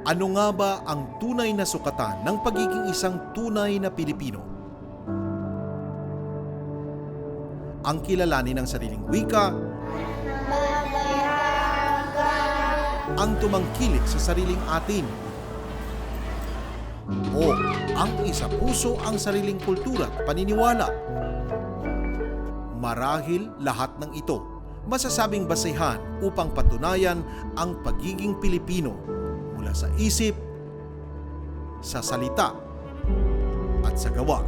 Ano nga ba ang tunay na sukatan ng pagiging isang tunay na Pilipino? Ang kilalanin ng sariling wika, ang tumangkilik sa sariling atin, o ang isa-puso ang sariling kultura at paniniwala. Marahil lahat ng ito masasabing basehan upang patunayan ang pagiging Pilipino mula sa isip, sa salita, at sa gawa.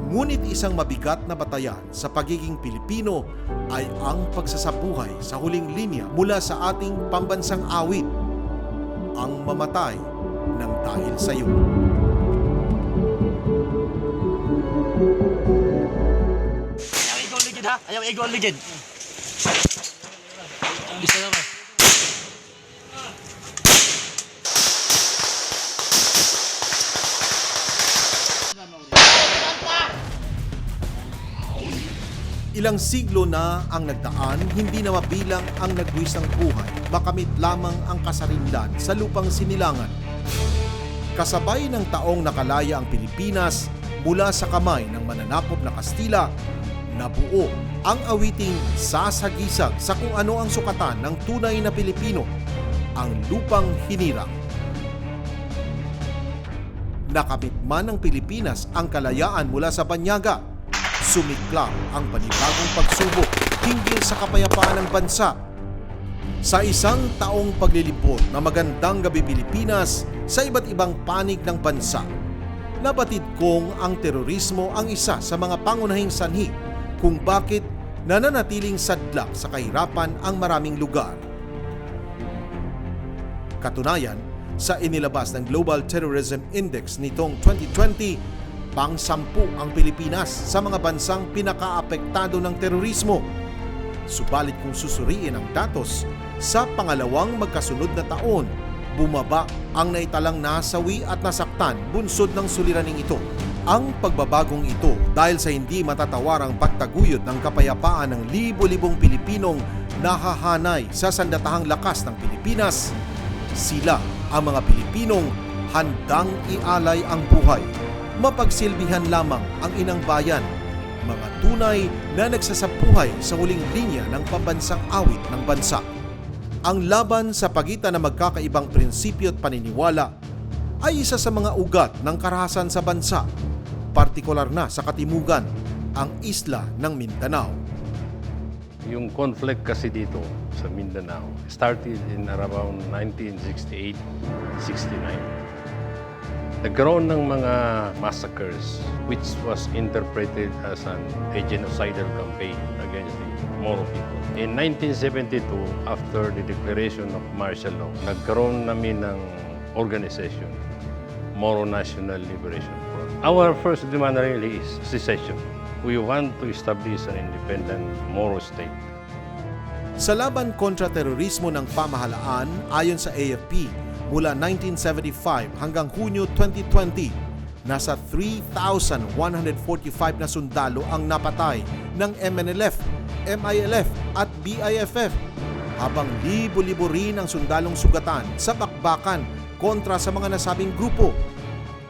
Ngunit isang mabigat na batayan sa pagiging Pilipino ay ang pagsasabuhay sa huling linya mula sa ating pambansang awit, ang mamatay ng dahil sa iyo. Ayaw ikaw ligid ha? Ayaw ikaw ligid. Bisa naman. Ilang siglo na ang nagdaan, hindi na mabilang ang nagbuwis ng buhay, makamit lamang ang kasarinlan sa lupang sinilangan. Kasabay ng taong nakalaya ang Pilipinas mula sa kamay ng mananakop na Kastila, nabuo ang awiting sasagisag sa kung ano ang sukatan ng tunay na Pilipino, ang lupang hinirang. Nakamit man ng Pilipinas ang kalayaan mula sa banyaga, sumiklab ang panibagong pagsubok hinggil sa kapayapaan ng bansa. Sa isang taong paglilibot na Magandang Gabi Pilipinas sa iba't ibang panig ng bansa, nabatid kong ang terorismo ang isa sa mga pangunahing sanhi kung bakit nananatiling sadlak sa kahirapan ang maraming lugar. Katunayan, sa inilabas ng Global Terrorism Index nitong 2020, pang-10 ang Pilipinas sa mga bansang pinakaapektado ng terorismo. Subalit kung susuriin ang datos, sa pangalawang magkasunod na taon, bumaba ang naitalang nasawi at nasaktan bunsod ng suliraning ito. Ang pagbabagong ito dahil sa hindi matatawarang pagtaguyod ng kapayapaan ng libo-libong Pilipinong nahahanay sa sandatahang lakas ng Pilipinas. Sila ang mga Pilipinong handang ialay ang buhay. Mapagsilbihan lamang ang inang bayan, mga tunay na nagsasabuhay sa huling linya ng pambansang awit ng bansa. Ang laban sa pagitan ng magkakaibang prinsipyo at paniniwala ay isa sa mga ugat ng karahasan sa bansa, partikular na sa katimugan, ang isla ng Mindanao. Yung conflict kasi dito sa Mindanao started in around 1968-69. Nagkaroon ng mga massacres which was interpreted as a genocidal campaign against the Moro people. In 1972, after the declaration of martial law, nagkaroon namin ng organization, Moro National Liberation Front. Our first demand really is secession. We want to establish an independent Moro state. Sa laban kontra terorismo ng pamahalaan, ayon sa AFP, mula 1975 hanggang Hunyo 2020, nasa 3,145 na sundalo ang napatay ng MNLF, MILF at BIFF, habang libo-libo rin ang sundalong sugatan sa bakbakan kontra sa mga nasabing grupo.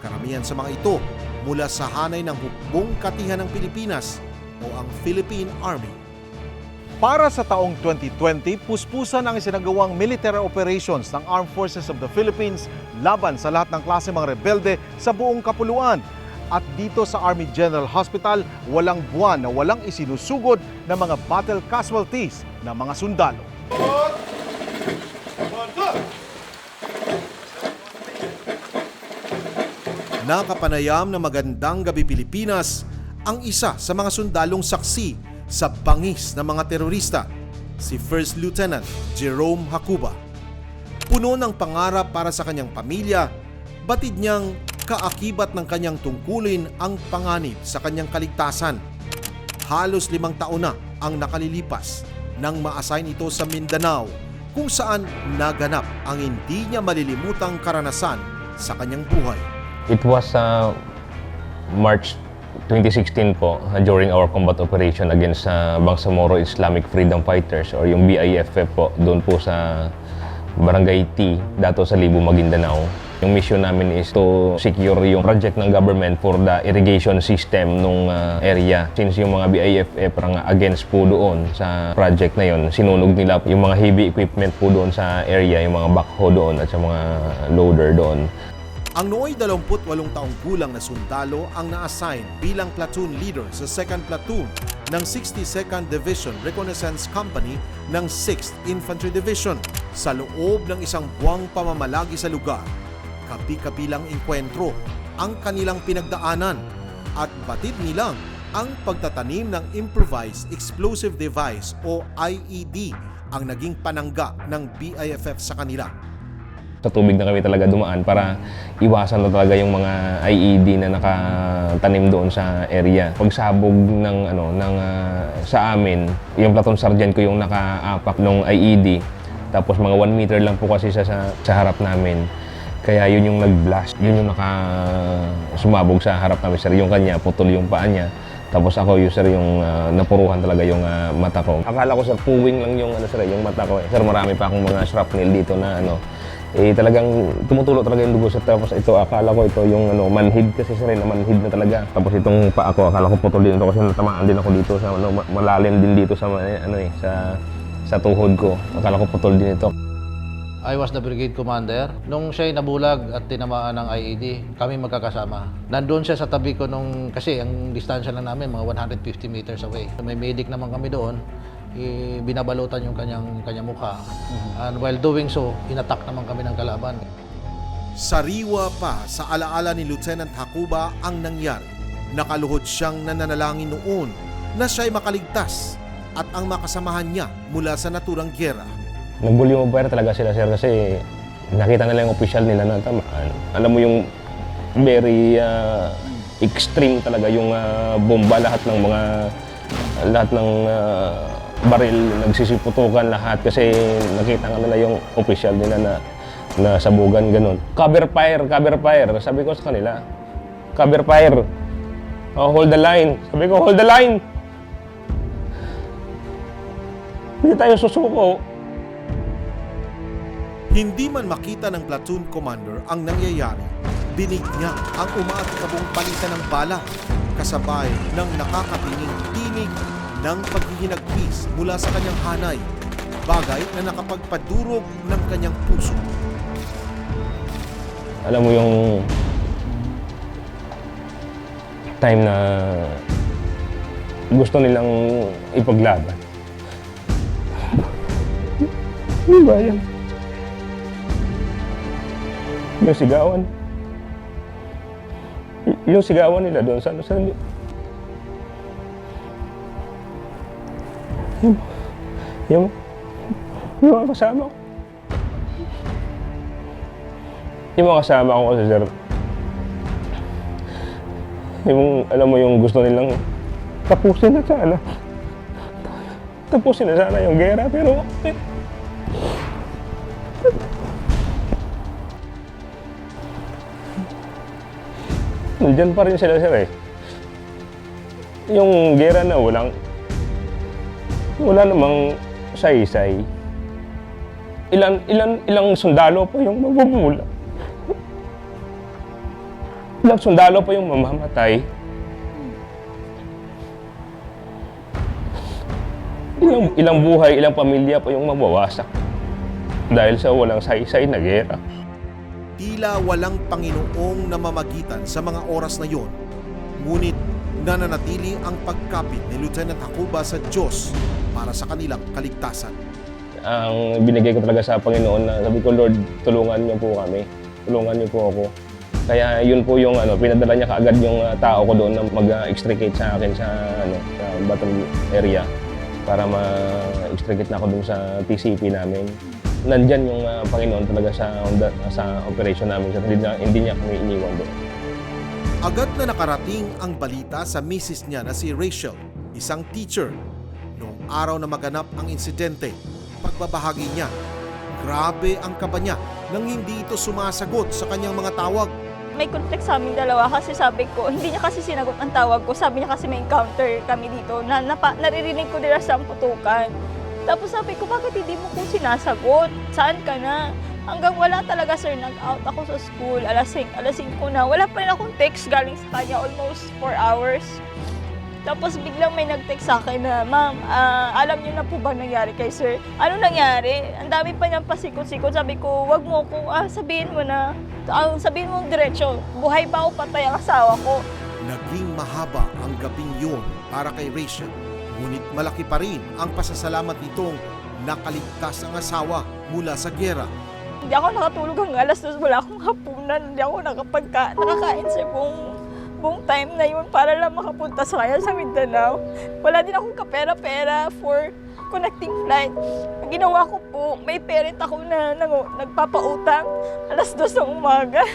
Karamihan sa mga ito mula sa hanay ng hukbong katihan ng Pilipinas o ang Philippine Army. Para sa taong 2020, puspusan ang isinagawang military operations ng Armed Forces of the Philippines laban sa lahat ng klase mga rebelde sa buong kapuluan. At dito sa Army General Hospital, walang buwan na walang isinusugod na mga battle casualties ng mga sundalo. Nakapanayam na Magandang Gabi Pilipinas ang isa sa mga sundalong saksi sa bangis ng mga terorista, si First Lieutenant Jerome Hacuba. Puno ng pangarap para sa kanyang pamilya, batid niyang kaakibat ng kanyang tungkulin ang panganib sa kanyang kaligtasan. Halos 5 taon na ang nakalilipas nang ma-assign ito sa Mindanao, kung saan naganap ang hindi niya malilimutang karanasan sa kanyang buhay. It was March 2016 po, during our combat operation against Bangsamoro Islamic Freedom Fighters or yung BIFF po, doon po sa Barangay T, Dato Salibo, Maguindanao. Yung mission namin is to secure yung project ng government for the irrigation system nung area. Since yung mga BIFF parang against po doon sa project na yon, sinunog nila yung mga heavy equipment po doon sa area, yung mga backhoe doon at sa mga loader doon. Ang nooy 28 taong gulang na sundalo ang na-assign bilang platoon leader sa 2nd Platoon ng 62nd Division Reconnaissance Company ng 6th Infantry Division sa loob ng isang buwang pamamalagi sa lugar. Kabi-kabilang engkwentro ang kanilang pinagdaanan at batid nilang ang pagtatanim ng Improvised Explosive Device o IED ang naging panangga ng BIFF sa kanila. Sa tubig na kami talaga dumaan para iwasan na talaga yung mga IED na nakatanim doon sa area. Pagsabog sa amin, yung platoon sergeant ko yung nakaapak ng IED. Tapos mga 1 meter lang po kasi sa harap namin. Kaya yun yung nag-blast, yun yung sumabog sa harap namin, sir. Yung kanya, putol yung paa niya. Tapos ako, sir, yung napuruhan talaga yung mata ko. Akala ko, sir, puwing lang yung, yung mata ko. Sir, marami pa akong mga shrapnel dito na talagang tumutulo talaga yung dugo, sir. Tapos ito, akala ko ito yung manhid kasi, sir, na manhid na talaga. Tapos itong paa ko, akala ko putol din ito kasi natamaan din ako dito sa malalim din dito sa sa tuhod ko. Akala ko putol din ito. I was the brigade commander. Nung siya'y nabulag at tinamaan ng IED, kami magkakasama. Nandun siya sa tabi ko kasi ang distansya lang namin, mga 150 meters away. May medic naman kami doon, binabalutan yung kanyang mukha. And while doing so, inattack naman kami ng kalaban. Sariwa pa sa alaala ni Lieutenant Hakuba ang nangyari. Nakaluhod siyang nananalangin noon na siya'y makaligtas at ang makasamahan niya mula sa naturang gyera. Nag-bully over talaga sila, sir, kasi nakita nila yung official nila na tamaan. Alam mo yung very extreme talaga yung bomba, lahat ng baril nagsisiputukan lahat kasi nakita nga nila yung official nila na sabugan ganun. Cover fire. Sabi ko sa kanila, cover fire. Oh, hold the line. Sabi ko, hold the line. Hindi tayo susuko. Hindi man makita ng platoon commander ang nangyayari, dinig niya ang umaatikabong palitan ng bala kasabay ng nakakatinging tinig ng paghihinagpis mula sa kanyang hanay, bagay na nakapagpadurog ng kanyang puso. Alam mo yung time na gusto nilang ipaglaban. Ano ba yan? Yung sigawan nila doon sa yung mga kasama ko. Yung mga kasama ko kasi, sir, alam mo yung gusto nilang tapusin na sana yung gera, pero nandiyan pa rin sila, sir, eh. Yung gera na wala namang saysay. Ilang sundalo pa yung mabubula. Ilang sundalo pa yung mamamatay. Ilang buhay, ilang pamilya pa yung mabawasak dahil sa walang saysay na gera. Tila walang Panginoong namamagitan sa mga oras na yon. Ngunit nananatili ang pagkapit ni Lieutenant Hakuba sa Diyos para sa kanilang kaligtasan. Ang binigay ko talaga sa Panginoon na sabi ko, Lord, tulungan niyo po kami. Tulungan niyo po ako. Kaya yun po yung pinadala niya kaagad yung tao ko doon na mag-extricate sa akin sa battle area para ma-extricate na ako doon sa TCP namin. Nandyan yung Panginoon talaga sa operation namin. So, hindi niya kami iniwan doon. Agad na nakarating ang balita sa misis niya na si Rachel, isang teacher. Noong araw na maganap ang insidente, pagbabahagi niya, grabe ang kaba niya nang hindi ito sumasagot sa kanyang mga tawag. may conflict sa aming dalawa kasi sabi ko, hindi niya kasi sinagot ang tawag ko. Sabi niya kasi may encounter kami dito na naririnig ko nila siyang putukan. Tapos sabi ko, bakit hindi mo ko sinasagot? Saan ka na? Hanggang wala talaga, sir, nag-out ako sa school. Alas 5 na. Wala pa rin akong text galing sa kanya, almost 4 hours. Tapos biglang may nag-text sa akin na, ma'am, alam niyo na po ba nangyari kay sir? Ano nangyari? Ang dami pa niyang pasikot-sikot. Sabi ko, wag mo ko, sabihin mo na. Sabihin mo diretso, buhay ba o patay ang asawa ko? Naging mahaba ang gabing yun para kay Rachel. Ngunit malaki pa rin ang pasasalamat nitong nakaligtas ang asawa mula sa giyera. Hindi ako nakatulog hanggang alas 2, wala akong hapunan. Hindi ako nakakain sa buong time na yun para lang makapunta sa kanya sa Mindanao. Wala din akong kapera-pera for connecting flight. Ang ginawa ko po, may parent ako na nagpapautang alas 2 ng umaga.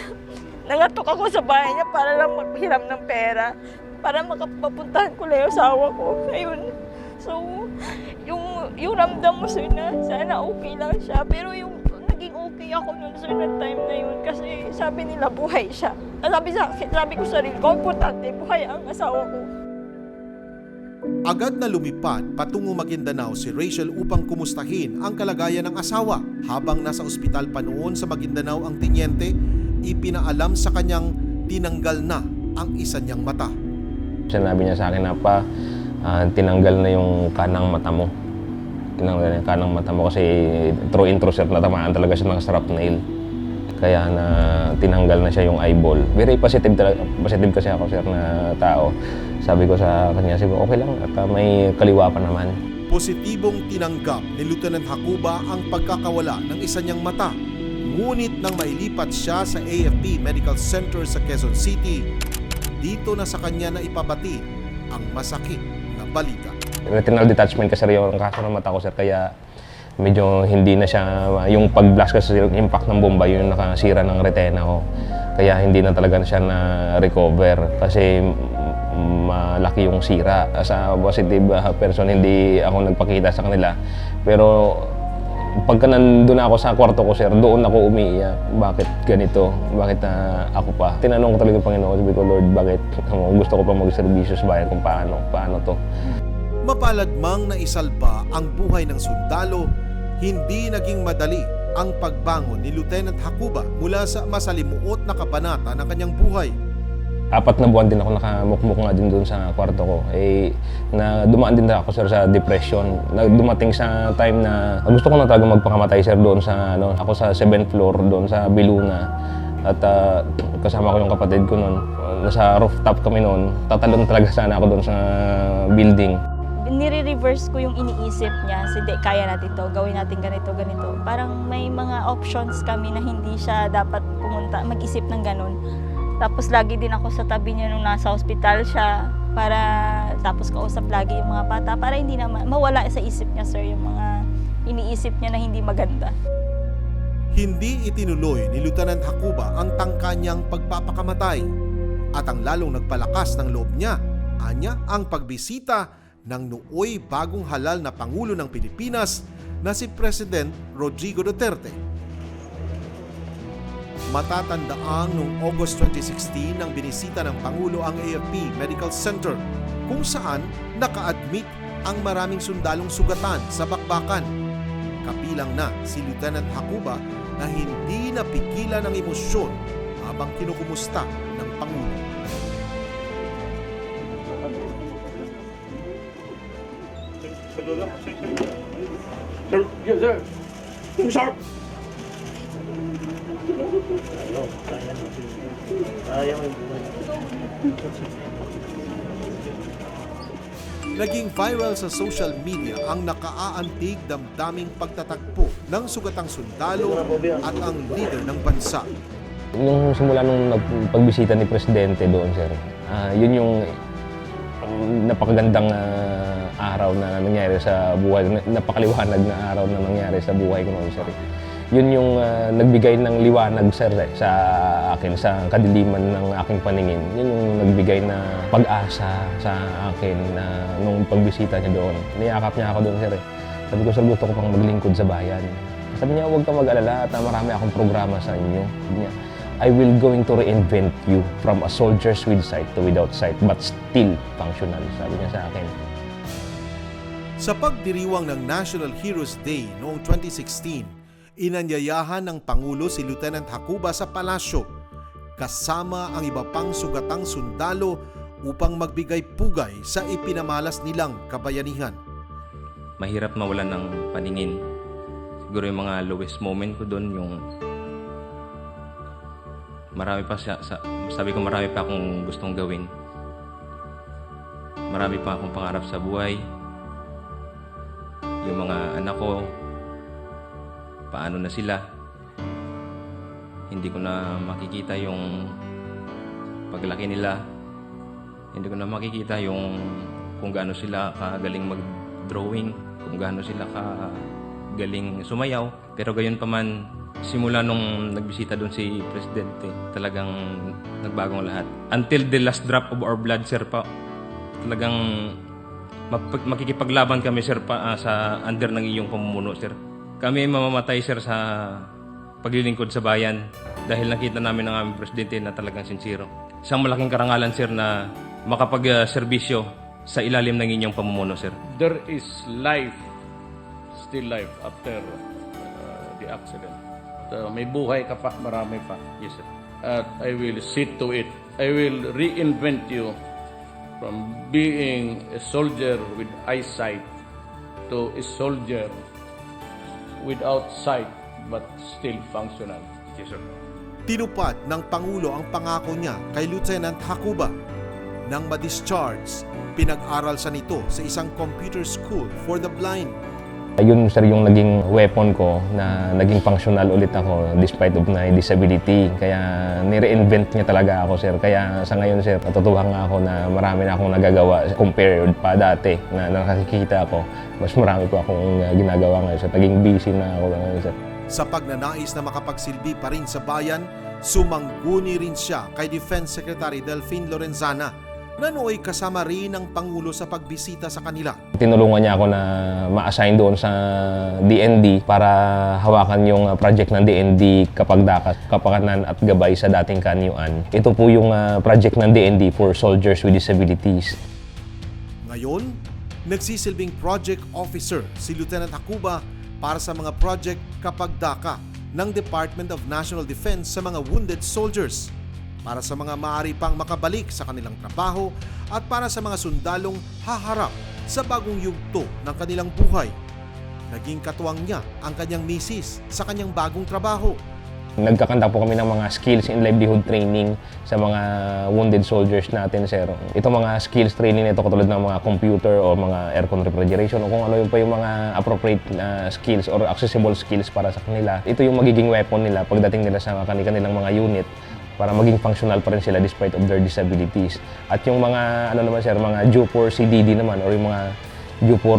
Nangatok ako sa bahay niya para lang maghiram ng pera. Para makapapuntahan ko lang yung asawa ko. Ayun. So, yung ramdam mo, sir, na sana okay lang siya. Pero yung naging okay ako nun, sir, na time na yun. Kasi sabi nila, buhay siya. Sabi ko sa sarili ko, importante, buhay ang asawa ko. Agad na lumipad patungo Maguindanao si Rachel upang kumustahin ang kalagayan ng asawa. Habang nasa ospital pa noon sa Maguindanao ang tinyente, ipinaalam sa kanyang tinanggal na ang isa niyang mata. Sinabi niya sa akin na tinanggal na yung kanang mata mo. Tinanggal na yung kanang mata mo kasi through intro sir, natamaan talaga siya ng strap nail. Kaya na tinanggal na siya yung eyeball. Very positive kasi ako sir na tao. Sabi ko sa kanya, siguro okay lang at may kaliwa pa naman. Positibong tinanggap ni Lieutenant Hacuba ang pagkakawala ng isa niyang mata. Ngunit nang mailipat siya sa AFP Medical Center sa Quezon City, dito na sa kanya na ipabati ang masakit na balita. Retinal detachment kasi yung kaso ng mata ko sir, kaya medyo hindi na siya, yung pag-blast kasi yung impact ng bomba, yun yung nakasira ng retina ko. Kaya hindi na talaga siya na-recover kasi malaki yung sira. As a positive person, hindi ako nagpakita sa kanila. Pero pagka nandun ako sa kwarto ko, sir, doon ako umiiyak. Bakit ganito? Bakit ako pa? Tinanong ko talaga yung Panginoon, sabi ko, Lord, bakit gusto ko pa mag-servisyo sa bayan kung paano to? Mapalad mang naisalba ang buhay ng sundalo, hindi naging madali ang pagbangon ni Lieutenant Hacuba mula sa masalimuot na kabanata ng kanyang buhay. 4 na buwan din ako nakamukmuk nga din doon sa kwarto ko. Na dumaan din ako sir sa depression. Dumating sa time na gusto ko na talaga magpakamatay sir doon sa ako sa 7th floor doon sa Biluna. At kasama ko yung kapatid ko noon. Nasa rooftop kami noon. Tatalon talaga sana ako doon sa building. Nire-reverse ko yung iniisip niya, hindi, kaya natin to, gawin natin ganito. Parang may mga options kami na hindi siya dapat pumunta, mag-isip ng ganun. Tapos lagi din ako sa tabi niya nung nasa ospital siya, para tapos kausap lagi yung mga bata, para hindi na mawala sa isip niya, sir, yung mga iniisip niya na hindi maganda. Hindi itinuloy ni Lieutenant Hacuba ang tangka niyang pagpapakamatay at ang lalong nagpalakas ng loob niya, anya ang pagbisita ng nooy bagong halal na Pangulo ng Pilipinas na si President Rodrigo Duterte. Matatandaang noong August 2016 nang binisita ng Pangulo ang AFP Medical Center kung saan naka-admit ang maraming sundalong sugatan sa bakbakan. Kabilang na si Lieutenant Hacuba na hindi napigilan ng emosyon habang kinukumusta ng Pangulo. Sir, yes, sir. Sharp! Naging viral sa social media ang nakaaantig damdaming pagtatagpo ng sugatang sundalo at ang leader ng bansa. Yung simula nung pagbisita ni Presidente doon, sir, yun yung napakagandang araw na nangyari sa buhay, napakaliwanag na araw na nangyari sa buhay ko noon, sir. Yun yung nagbigay ng liwanag, sir, sa akin, sa kadiliman ng aking paningin. Yun yung nagbigay na pag-asa sa akin na nung pagbisita niya doon. Niyakap niya ako doon, sir. Sabi ko, sir, gusto ko pang maglingkod sa bayan. Sabi niya, huwag ka mag-alala at marami akong programa sa inyo. Sabi niya, I will going to reinvent you from a soldier's with sight to without sight but still functional, sabi niya sa akin. Sa pagdiriwang ng National Heroes Day noong 2016, inanyayahan ng Pangulo si Lieutenant Hacuba sa palasyo kasama ang iba pang sugatang sundalo upang magbigay pugay sa ipinamalas nilang kabayanihan. Mahirap mawalan ng paningin. Siguro yung mga lowest moment ko doon, yung marami pa sabi ko marami pa akong gustong gawin. Marami pa akong pangarap sa buhay. Yung mga anak ko, paano na sila? Hindi ko na makikita yung paglaki nila. Hindi ko na makikita yung kung gaano sila kagaling mag-drawing, kung gaano sila kagaling sumayaw. Pero gayon pa man, simula nung nagbisita doon si Presidente, talagang nagbagong lahat. Until the last drop of our blood, sir, pa, talagang makikipaglaban kami, sir, pa, sa under ng iyong pamumuno, sir. Kami mamamatay, sir, sa paglilingkod sa bayan dahil nakita namin ng aming Presidente na talagang sincero. Isang malaking karangalan, sir, na makapag-serbisyo sa ilalim ng inyong pamumuno, sir. There is life, still life after the accident. May buhay ka pa, marami pa. Yes, sir. At I will see to it. I will reinvent you from being a soldier with eyesight to a soldier without sight but still functional. Yes, sir. Tinupad ng Pangulo ang pangako niya kay Lieutenant Hacuba. Nang ma-discharge, pinag-aral sa nito sa isang computer school for the blind. Yun, sir, yung naging weapon ko na naging functional ulit ako despite of my disability. Kaya nire-invent niya talaga ako, sir. Kaya sa ngayon, sir, natutuwa nga ako na marami na akong nagagawa compared pa dati na nakakikita ako. Mas marami pa akong ginagawa ngayon, sir. Naging busy na ako ngayon, sir. Sa pagnanais na makapagsilbi pa rin sa bayan, sumangguni rin siya kay Defense Secretary Delphine Lorenzana na nooy kasama rin ng Pangulo sa pagbisita sa kanila. Tinulungan niya ako na ma-assign doon sa DND para hawakan yung project ng DND Kapakanan at Gabay sa dating Kanyuan. Ito po yung project ng DND for soldiers with disabilities. Ngayon, nagsisilbing project officer si Lieutenant Hacuba para sa mga project Kapagdaka ng Department of National Defense sa mga wounded soldiers, para sa mga maaari pang makabalik sa kanilang trabaho at para sa mga sundalong haharap sa bagong yugto ng kanilang buhay. Naging katuwang niya ang kanyang misis sa kanyang bagong trabaho. Nagkakanta po kami ng mga skills in livelihood training sa mga wounded soldiers natin, sir. Ito mga skills training na ito katulad ng mga computer o mga aircon refrigeration o kung ano yung pa yung mga appropriate skills or accessible skills para sa kanila. Ito yung magiging weapon nila pagdating nila sa kanilang mga unit para maging functional pa rin sila despite of their disabilities. At yung mga, ano naman, sir, mga due for CDD naman or yung mga due for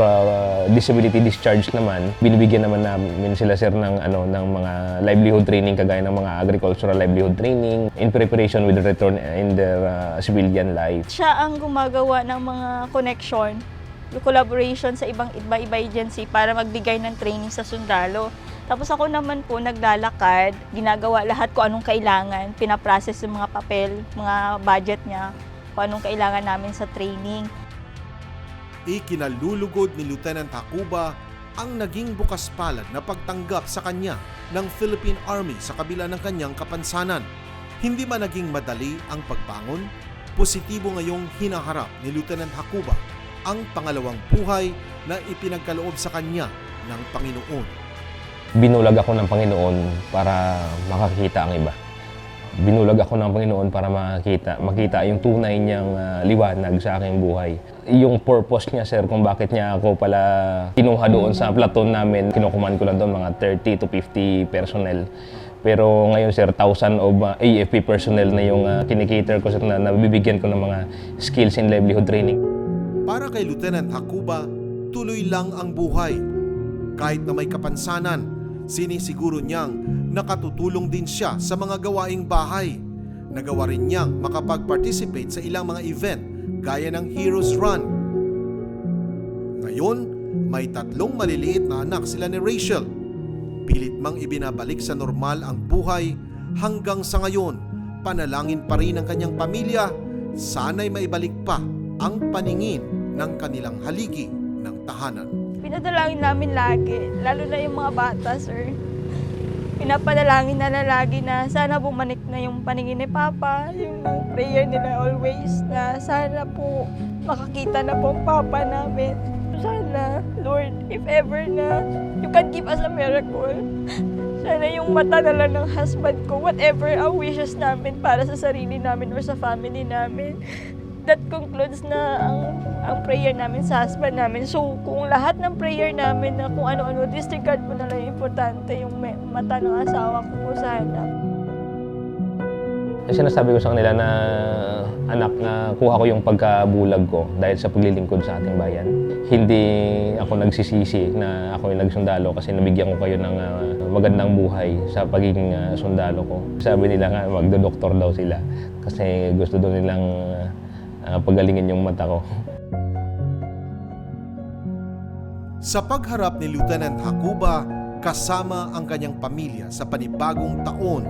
disability discharge naman, binibigyan naman namin sila, sir, ng mga livelihood training kagaya ng mga agricultural livelihood training in preparation with the return in their civilian life. Siya ang gumagawa ng mga connection, collaboration sa iba agency para magbigay ng training sa sundalo. Tapos ako naman po naglalakad, ginagawa lahat ko anong kailangan, pinaprocess yung mga papel, mga budget niya, kung anong kailangan namin sa training. Ikinalulugod ni Lieutenant Hacuba ang naging bukas palad na pagtanggap sa kanya ng Philippine Army sa kabila ng kanyang kapansanan. Hindi man naging madali ang pagbangon, positibo ngayong hinaharap ni Lieutenant Hacuba ang pangalawang buhay na ipinagkaloob sa kanya ng Panginoon. Binulag ako ng Panginoon para makakita ang iba. Binulag ako ng Panginoon para makita yung tunay niyang liwanag sa aking buhay. Yung purpose niya, sir, kung bakit niya ako pala kinuha doon sa platoon namin, kinukuman ko lang doon mga 30 to 50 personnel. Pero ngayon, sir, 1,000 of AFP personnel na yung kinikater ko, sir, na nabibigyan ko ng mga skills in livelihood training. Para kay Lieutenant Hacuba, tuloy lang ang buhay. Kahit na may kapansanan, sinisiguro niyang nakatutulong din siya sa mga gawaing bahay. Nagawa rin niyang makapag-participate sa ilang mga event gaya ng Heroes Run. Ngayon, may 3 maliliit na anak sila ni Rachel. Pilit mang ibinabalik sa normal ang buhay Hanggang sa ngayon, panalangin pa rin ng kanyang pamilya, sana'y maibalik pa ang paningin ng kanilang haligi ng tahanan. Pinadalangin namin lagi, lalo na yung mga bata, sir. Pinapadalangin na lagi na sana bumalik na yung paningin ni Papa, yung prayer nila always na sana po makakita na po ang Papa namin. Sana, Lord, if ever na you can give us a miracle, sana yung mata na lang ng husband ko, whatever ang wishes namin para sa sarili namin or sa family namin, that concludes na ang prayer namin sa husband namin. So, kung lahat ng prayer namin na kung ano-ano, disregard mo na lang yung importante yung mata ng asawa ko po sana. Kasi sinasabi ko sa kanila na, anak, na kuha ko yung pagkabulag ko dahil sa paglilingkod sa ating bayan. Hindi ako nagsisisi na ako yung nagsundalo kasi nabigyan ko kayo ng magandang buhay sa pagiging sundalo ko. Sabi nila nga, magdodoktor daw sila kasi gusto daw nilang pagalingin yung mata ko. Sa pagharap ni Lieutenant Hacuba kasama ang kanyang pamilya sa panibagong taon,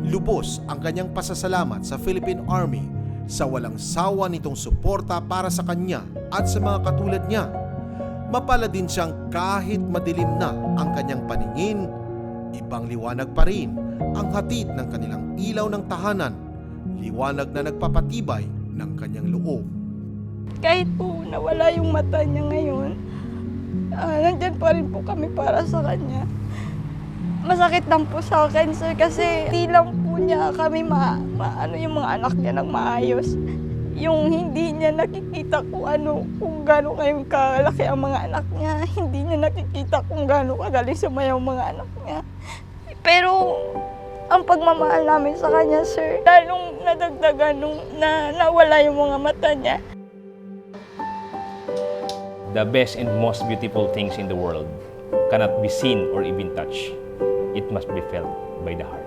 lubos ang kanyang pasasalamat sa Philippine Army sa walang sawa nitong suporta para sa kanya at sa mga katulad niya. Mapalad din siyang kahit madilim na ang kanyang paningin, ibang liwanag pa rin ang hatid ng kanilang ilaw ng tahanan, liwanag na nagpapatibay ng kanyang loob. Kahit po nawala yung mata niya ngayon, nandyan pa rin po kami para sa kanya. Masakit lang po sa akin, sir, kasi hindi lang po niya kami ano yung mga anak niya ng maayos. Yung hindi niya nakikita kung gaano kayong kalaki ang mga anak niya. Hindi niya nakikita kung gaano kagaling sumayaw ang mga anak niya. Pero ang pagmamahal namin sa kanya, sir, lalong nadagdagan nung nawala yung mga mata niya. The best and most beautiful things in the world cannot be seen or even touched. It must be felt by the heart.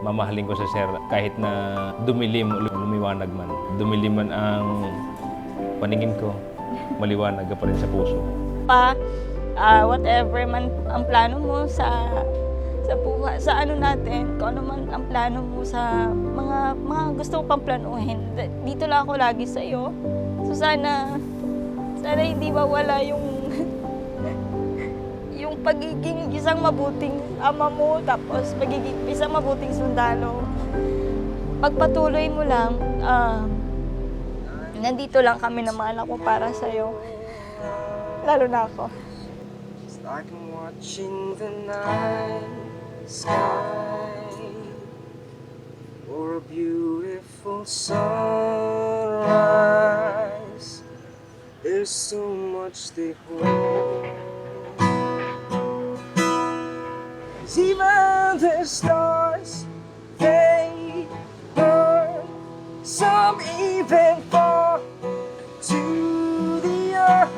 Mamahalin ko sa Sir kahit na dumilim o lumiwanag man. Dumilim man ang paningin ko, maliwanag ka pa rin sa puso. Whatever man ang plano mo sa buhay, sa ano natin, kung ano man ang plano mo sa mga gusto mo pang planuhin, dito lang ako lagi sa iyo. So sana hindi mawala yung pagiging isang mabuting ama mo, tapos pagiging isang mabuting sundalo. Pagpatuloy mo lang, nandito lang kami ng mga anak ko para sa'yo. Lalo na ako. Like I'm watching the night sky or a beautiful sunrise. There's so much they hold. Even the stars, they burn. Some even fall to the earth.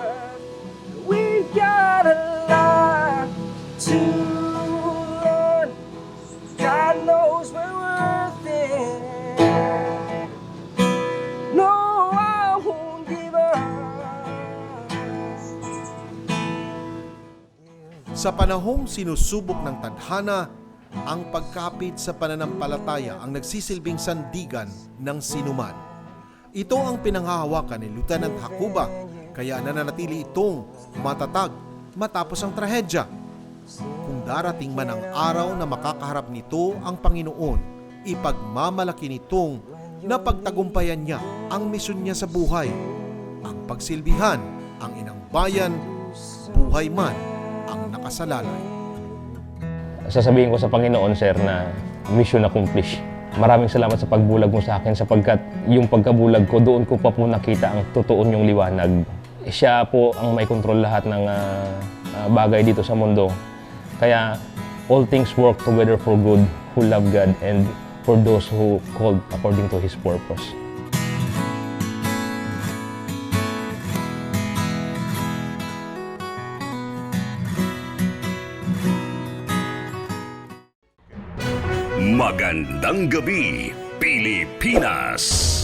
We got a lot to learn. God knows we're worth it. No, I won't give up. Sa panahong sinusubok ng tadhana, ang pagkapit sa pananampalataya ang nagsisilbing sandigan ng sinuman. Ito ang pinanghahawakan ni Lieutenant Hacuba, kaya nananatili itong matatag matapos ang trahedya. Kung darating man ang araw na makakaharap nito ang Panginoon, ipagmamalaki nitong napagtagumpayan niya ang misyon niya sa buhay, ang pagsilbihan ang inang bayan, buhay man ang nakasalalay. Sasabihin ko sa Panginoon, Sir, na mission accomplished. Maraming salamat sa pagbulag mo sa akin sapagkat yung pagkabulag ko, doon ko pa po nakita ang totoo niyong liwanag. Siya po ang may kontrol lahat ng bagay dito sa mundo. Kaya all things work together for good who love God and for those who called according to His purpose. Magandang gabi, Pilipinas!